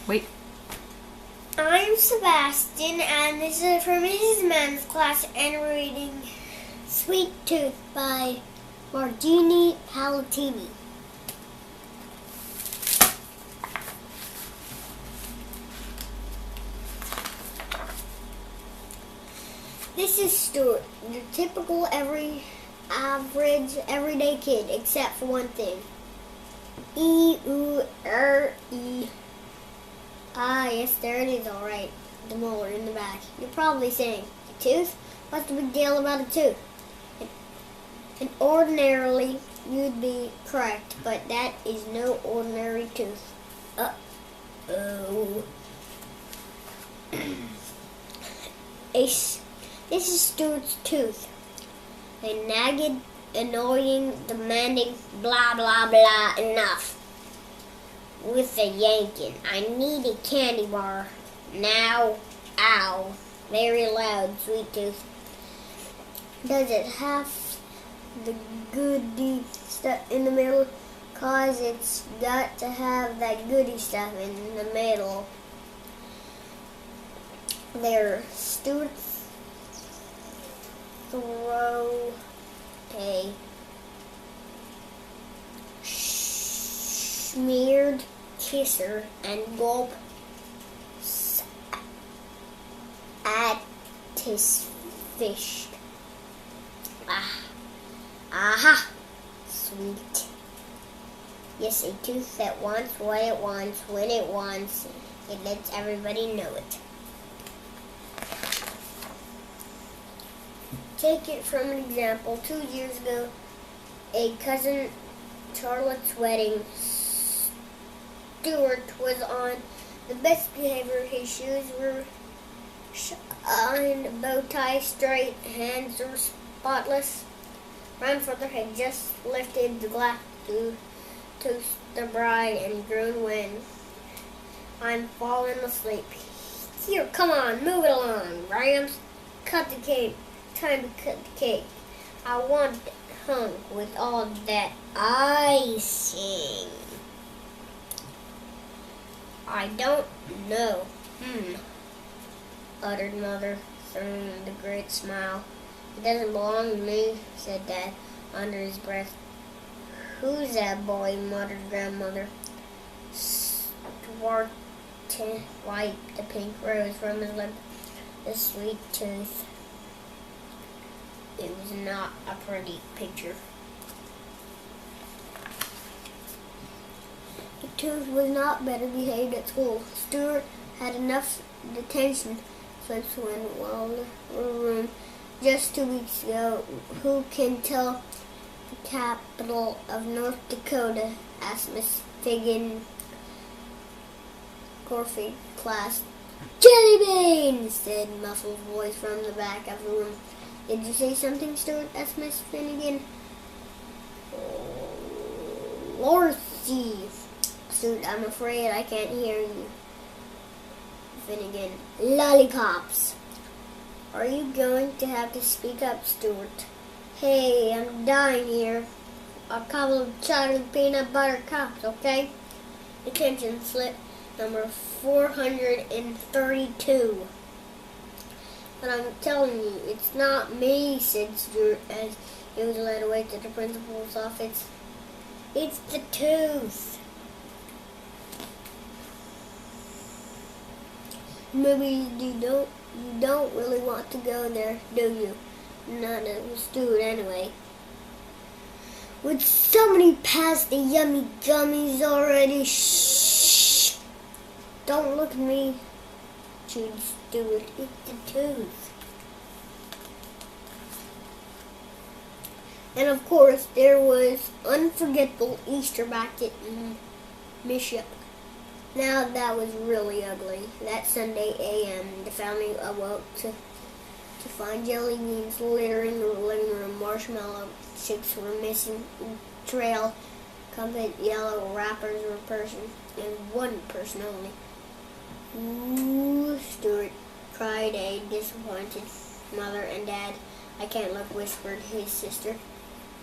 Wait. I'm Sebastian, and this is for Mrs. Mann's class, and we're reading Sweet Tooth by Margie Palatini. This is Stuart, your typical average, everyday kid, except for one thing. E-U-R-E. Ah, yes, there it is, all right. The molar in the back. You're probably saying, a tooth? What's the big deal about a tooth? And ordinarily, you'd be correct, but that is no ordinary tooth. Uh-oh. This is Stuart's tooth. A nagged, annoying, demanding, blah, blah, blah, enough. With the yanking. I need a candy bar. Now. Ow. Very loud, Sweet Tooth. Does it have the goody stuff in the middle? 'Cause it's got to have that goody stuff in the middle. There, Stuart throw a smeared kisser and gulp at his fish. Aha! Sweet. Yes, a tooth that wants what it wants when it wants. It lets everybody know it. Take it from an example. 2 years ago, a cousin Charlotte's wedding. Stuart was on the best behavior. His shoes were shined, bow tie straight, hands were spotless. Grandfather had just lifted the glass to toast the bride and groan when I'm falling asleep. Here, come on, move it along, Rams. Cut the cake. Time to cut the cake. I want it hung with all that icing. I don't know. Uttered Mother, throwing the great smile. It doesn't belong to me, said Dad, under his breath. Who's that boy? Muttered Grandmother. Stuart wiped the pink rose from his lip. The Sweet Tooth. It was not a pretty picture. The tooth was not better behaved at school. Stuart had enough detention slips when while in the room just 2 weeks ago. Who can tell the capital of North Dakota? Asked Miss Figgin. Corfy class. Jelly beans, said muffled voice from the back of the room. Did you say something, Stuart? Asked Miss Finnegan. Lordy, Stuart, I'm afraid I can't hear you. Finnegan. Lollipops. Are you going to have to speak up, Stuart? Hey, I'm dying here. A couple of chocolate peanut butter cups, okay? Attention slip number 432. But I'm telling you, it's not me, said Stuart as he was led away to the principal's office. It's the tooth. Maybe you don't really want to go there, do you? None of us do it anyway. Would somebody pass the yummy gummies already? Shh! Don't look at me, chewed Stuart. It's the tooth. And of course, there was unforgettable Easter basket in Michigan. Now that was really ugly. That Sunday a.m., the family awoke to find jelly beans littering the living room. Marshmallow chicks were missing. Trail comfort yellow wrappers were person, and one person only. Ooh, Stuart cried a disappointed mother and dad. I can't look, whispered his sister.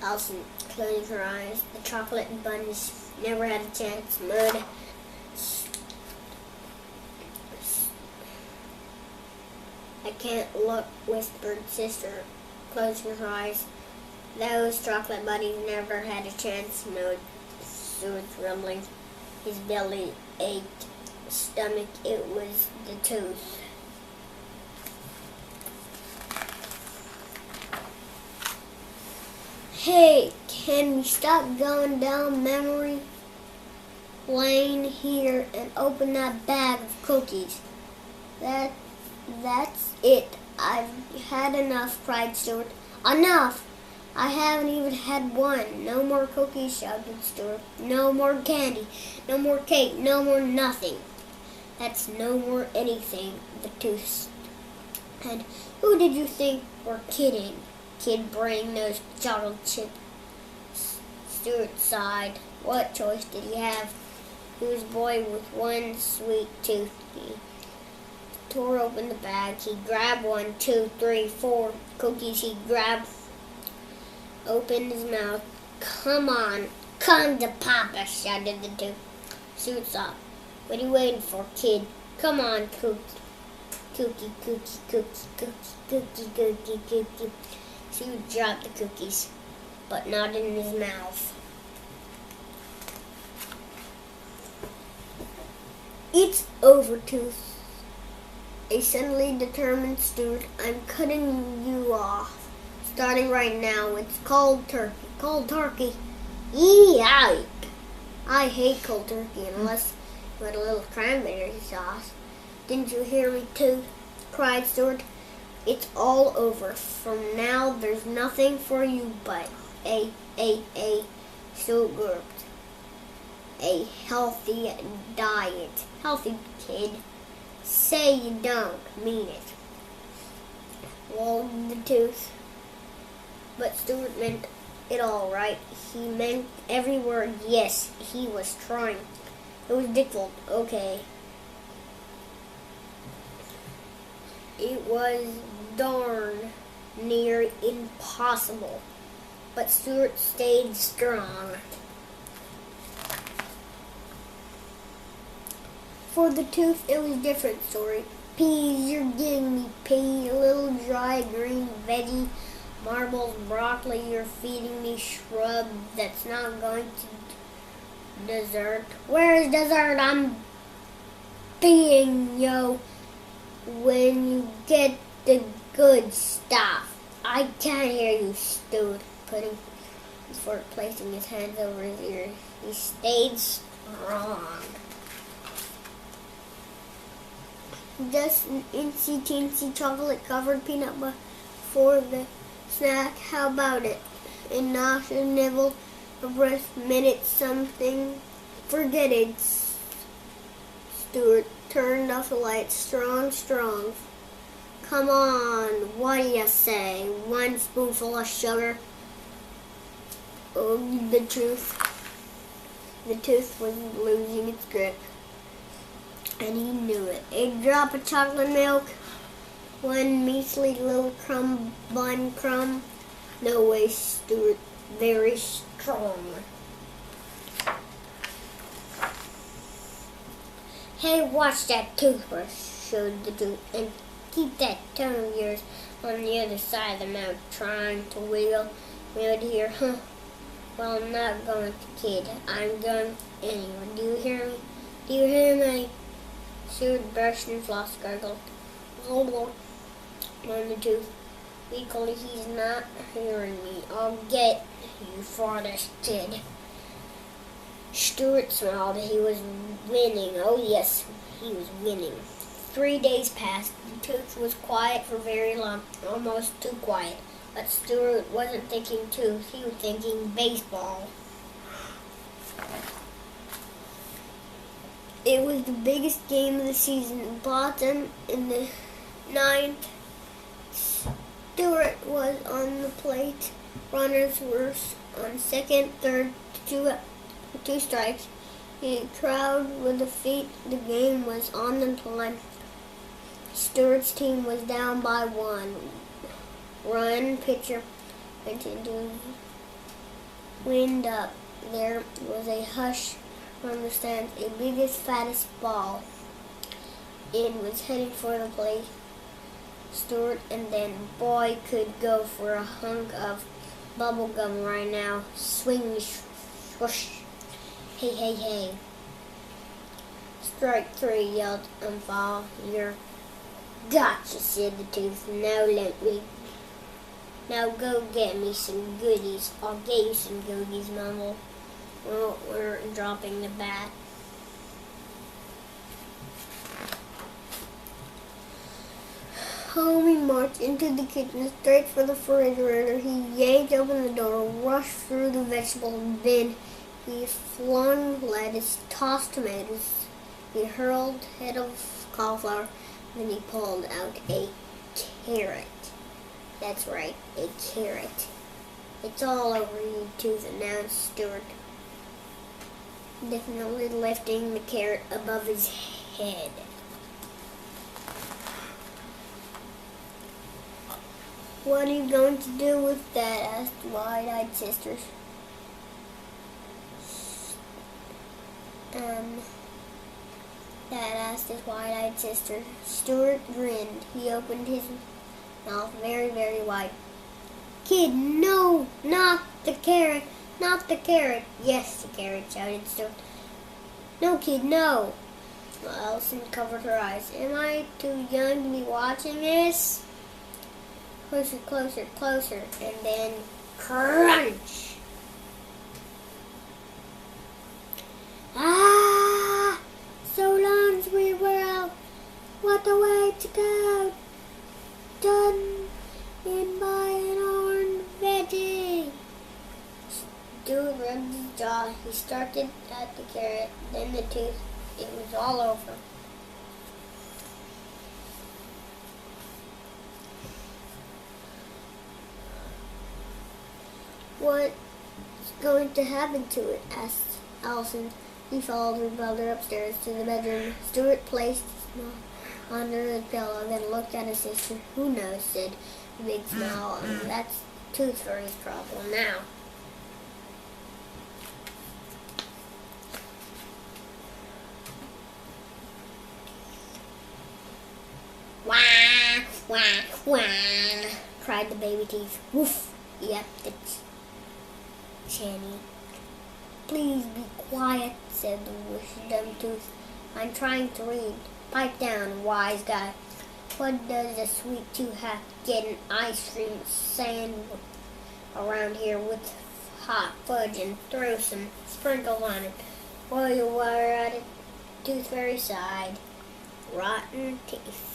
Allison, closing her eyes. The chocolate buns never had a chance. Mud can't look, whispered Sister, closing her eyes. Those chocolate bunnies never had a chance, no, Stuart's rumbling. His belly ached, stomach, it was the tooth. Hey, can we stop going down memory lane here and open that bag of cookies? That's it. I've had enough, cried Stuart. Enough! I haven't even had one. No more cookies, shouted Stuart. No more candy. No more cake. No more nothing. That's no more anything, the tooth said. Who did you think were kidding? Kid bring those chocolate chips. Stuart sighed. What choice did he have? He was a boy with one sweet tooth. He tore open the bag. He grabbed 1, 2, 3, 4 cookies. He grabbed, opened his mouth. Come on, come to Papa, shouted the tooth. Stuart stopped. What are you waiting for, kid? Come on, cookie. Cookie, cookie, cookie, cookie, cookie, cookie, cookie. Stuart dropped the cookies, but not in his mouth. It's over, Tooth. A suddenly determined Stuart. I'm cutting you off. Starting right now. It's cold turkey. Cold turkey. Yike. I hate cold turkey unless you had a little cranberry sauce. Didn't you hear me, Tooth? Cried Stuart. It's all over. From now, there's nothing for you but Stuart gulped. A healthy diet. Healthy, kid. Say you don't mean it. Walled the tooth. But Stuart meant it all right. He meant every word. Yes, he was trying. It was difficult. Okay. It was darn near impossible. But Stuart stayed strong. For the tooth, it was a different story. Peas, you're getting me pea, little dry green veggie, marbles, broccoli, you're feeding me shrub that's not going to dessert. Where's dessert? I'm being, yo, when you get the good stuff. I can't hear you, Stuart, before placing his hands over his ears. He stayed strong. Just an teensy chocolate-covered peanut butter for the snack. How about it? A nauseous nibble, a breath, minute, something. Forget it. Stuart turned off the light. Strong. Come on, what do you say? 1 spoonful of sugar. Oh, the tooth was losing its grip. And he knew it. A drop of chocolate milk, 1 measly little bun crumb. No way, Stuart. Very strong. Hey, watch that toothbrush, showed the tooth, and keep that tongue of yours on the other side of the mouth, trying to wiggle here, huh? Well, I'm not going to, kid. I'm going anyway. Do you hear me? Do you hear me? Stuart brushed and flossed, gargled. Moaned the tooth. Weakly, he's not hearing me. I'll get you for this, kid. Stuart smiled. He was winning. Oh, yes, he was winning. 3 days passed. The tooth was quiet for very long, almost too quiet. But Stuart wasn't thinking tooth. He was thinking baseball. It was the biggest game of the season. Bottom in the 9th. Stuart was on the plate. Runners were on second, third, two strikes. He crowd with the feet. The game was on the line. Stuart's team was down by 1 run. Pitcher went into wind up. There was a hush from the stands. A biggest, fattest ball in was heading for the plate. Stuart, and then boy could go for a hunk of bubble gum right now. Swing, swoosh. Hey, hey, hey. Strike 3, yelled Umfall. You're gotcha, said the tooth. Now go get me some goodies. I'll get you some goodies, Mumble. Well, we're dropping the bat. Home he marched into the kitchen, straight for the refrigerator. He yanked open the door, rushed through the vegetables, then he flung lettuce, tossed tomatoes. He hurled head of cauliflower, then he pulled out a carrot. That's right, a carrot. It's all over you, Tooth, announced Stuart, definitely lifting the carrot above his head. What are you going to do with that? Asked wide-eyed sisters. Dad asked his wide-eyed sister. Stuart grinned. He opened his mouth very, very wide. Kid, no, not the carrot, not the carrot. Yes, the carrot, shouted Stuart. No, kid, no. Well, Allison covered her eyes. Am I too young to be watching this? Closer, closer, closer, and then crunch. Ah! So long, sweet world. What a way to go. Done in by an orange veggie. Stuart rubbed his jaw. He started at the carrot, then the tooth. It was all over. What's going to happen to it? Asked Allison. He followed her brother upstairs to the bedroom. Stuart placed his smile under the pillow, then looked at his sister. Who knows, said the big smile. That's Tooth Fairy's problem now. Wah, wah, wah, cried the baby teeth. Woof, yapped the Channy. Please be quiet, said the wisdom tooth. I'm trying to read. Pipe down, wise guy. What does a sweet tooth have to get an ice cream sandwich around here with hot fudge and throw some sprinkles on it? While you were at it, Tooth Fairy sighed. Rotten teeth.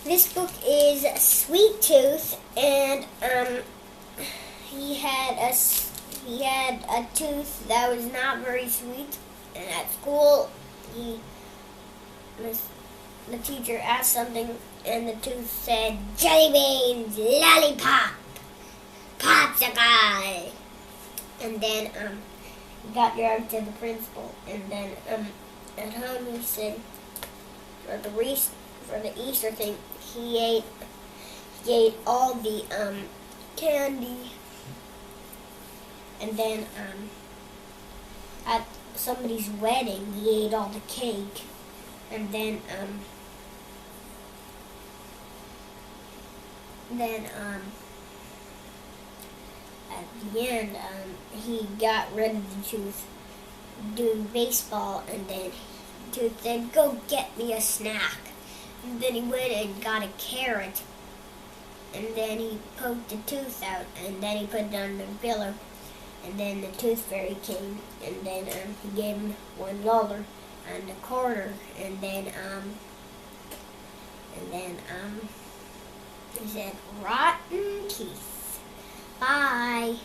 This book is Sweet Tooth, and he had a tooth that was not very sweet, and at school the teacher asked something, and the tooth said, jelly beans, lollipop, popsicle, and then he got dragged to the principal, and then at home he said, for the Easter thing, he ate all the candy, and then at somebody's wedding he ate all the cake, and then at the end he got rid of the tooth doing baseball, and then the tooth said, go get me a snack. And then he went and got a carrot, and then he poked the tooth out, and then he put it under the pillow, and then the Tooth Fairy came, and then he gave him $1 and a quarter, and then he said, rotten teeth. Bye.